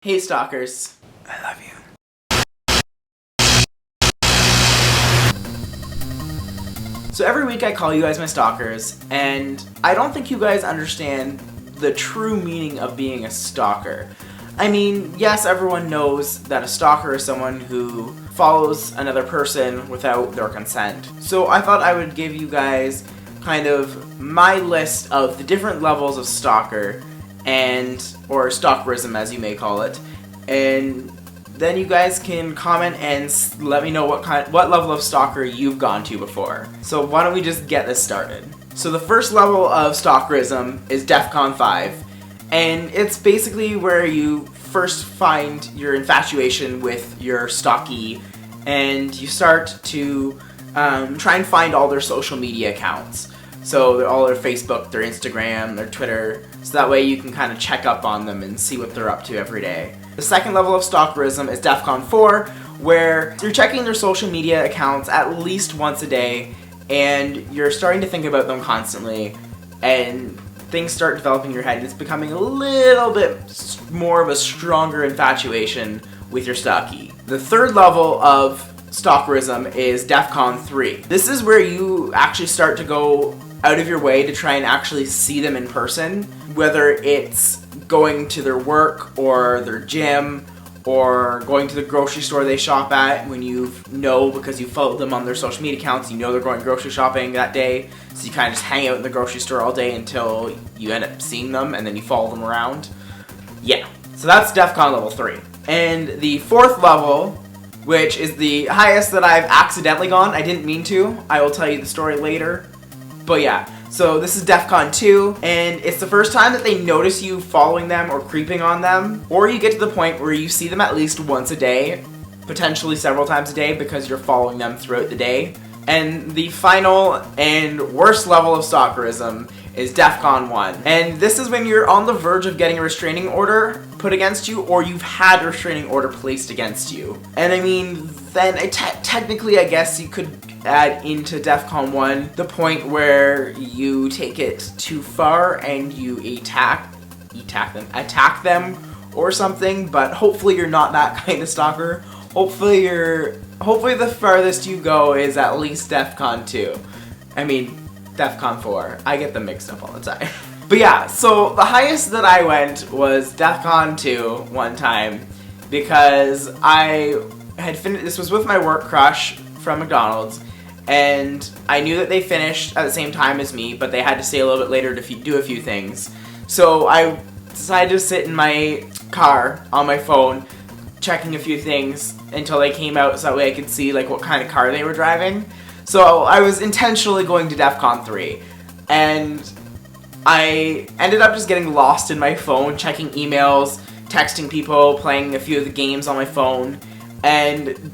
Hey stalkers. I love you. So every week I call you guys my stalkers, and I don't think you guys understand the true meaning of being a stalker. I mean, yes, everyone knows that a stalker is someone who follows another person without their consent. So I thought I would give you guys kind of my list of the different levels of stalker or stalkerism as you may call it, and then you guys can comment and let me know what level of stalker you've gone to before. So why don't we just get this started. So the first level of stalkerism is DEFCON 5, and it's basically where you first find your infatuation with your stalkee, and you start to try and find all their social media accounts. So all their Facebook, their Instagram, their Twitter, so that way you can kind of check up on them and see what they're up to every day. The second level of stalkerism is DEFCON 4, where you're checking their social media accounts at least once a day, and you're starting to think about them constantly, and things start developing in your head, and it's becoming a little bit more of a stronger infatuation with your stalkee. The third level of stalkerism is DEFCON 3. This is where you actually start to go out of your way to try and actually see them in person, whether it's going to their work or their gym or going to the grocery store they shop at when you know because you followed them on their social media accounts, you know they're going grocery shopping that day, so you kind of just hang out in the grocery store all day until you end up seeing them and then you follow them around. Yeah, so that's DEFCON level 3. And the fourth level, which is the highest that I've accidentally gone, I didn't mean to, I will tell you the story later. But yeah, so this is DEFCON 2, and it's the first time that they notice you following them or creeping on them, or you get to the point where you see them at least once a day, potentially several times a day because you're following them throughout the day. And the final and worst level of stalkerism is DEFCON 1. And this is when you're on the verge of getting a restraining order put against you, or you've had a restraining order placed against you. And I mean, then technically I guess you could add into DEFCON 1 the point where you take it too far and you attack them or something, but hopefully you're not that kind of stalker. Hopefully the farthest you go is at least DEFCON 2. I mean, DEFCON 4. I get them mixed up all the time. But yeah, so the highest that I went was DEFCON 2 one time because I had finished, this was with my work crush from McDonald's, and I knew that they finished at the same time as me, but they had to stay a little bit later to do a few things. So I decided to sit in my car on my phone checking a few things until they came out so that way I could see like what kind of car they were driving. So I was intentionally going to DEFCON 3, and I ended up just getting lost in my phone, checking emails, texting people, playing a few of the games on my phone, and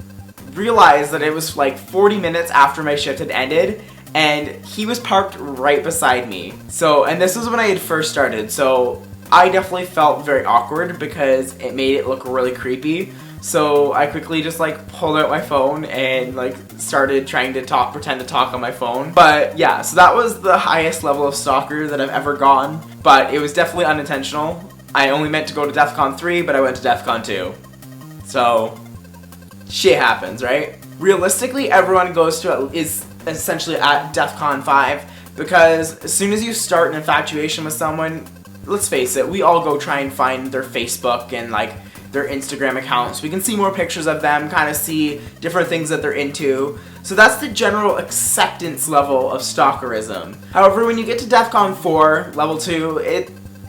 realized that it was like 40 minutes after my shift had ended, and he was parked right beside me. And this was when I had first started, so I definitely felt very awkward because it made it look really creepy. So I quickly just like pulled out my phone and like started trying to pretend to talk on my phone. But yeah, so that was the highest level of stalker that I've ever gone, but it was definitely unintentional. I only meant to go to DEFCON 3, but I went to DEFCON 2. So shit happens, right? Realistically, everyone is essentially at DEFCON 5 because as soon as you start an infatuation with someone, let's face it, we all go try and find their Facebook and like their Instagram accounts. We can see more pictures of them, kind of see different things that they're into. So that's the general acceptance level of stalkerism. However, when you get to DEFCON 4, level 2,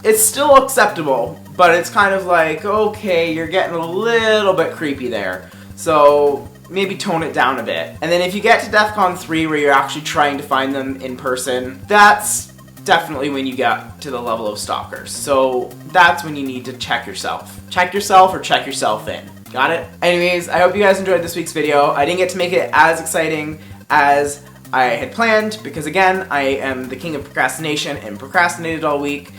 it's still acceptable, but it's kind of like, okay, you're getting a little bit creepy there. So maybe tone it down a bit. And then if you get to DEFCON 3 where you're actually trying to find them in person, that's definitely when you get to the level of stalkers. So that's when you need to check yourself. Check yourself or check yourself in. Got it? Anyways, I hope you guys enjoyed this week's video. I didn't get to make it as exciting as I had planned because again, I am the king of procrastination and procrastinated all week.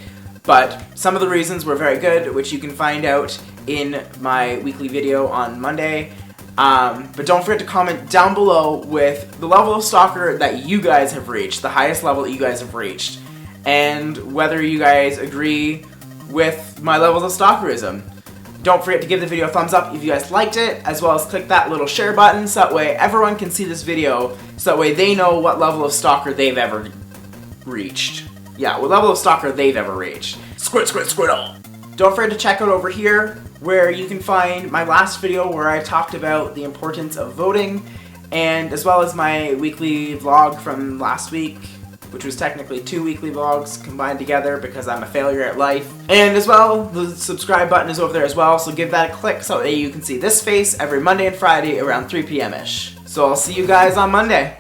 But some of the reasons were very good, which you can find out in my weekly video on Monday. But don't forget to comment down below with the level of stalker that you guys have reached, the highest level that you guys have reached, and whether you guys agree with my levels of stalkerism. Don't forget to give the video a thumbs up if you guys liked it, as well as click that little share button so that way everyone can see this video, so that way they know what level of stalker they've ever reached. Yeah, what level of stalker they've ever reached. Squid, squid, squiddle! Don't forget to check out over here where you can find my last video where I talked about the importance of voting, and as well as my weekly vlog from last week, which was technically 2 weekly vlogs combined together because I'm a failure at life. And as well, the subscribe button is over there as well, so give that a click so that you can see this face every Monday and Friday around 3 p.m.-ish. So I'll see you guys on Monday.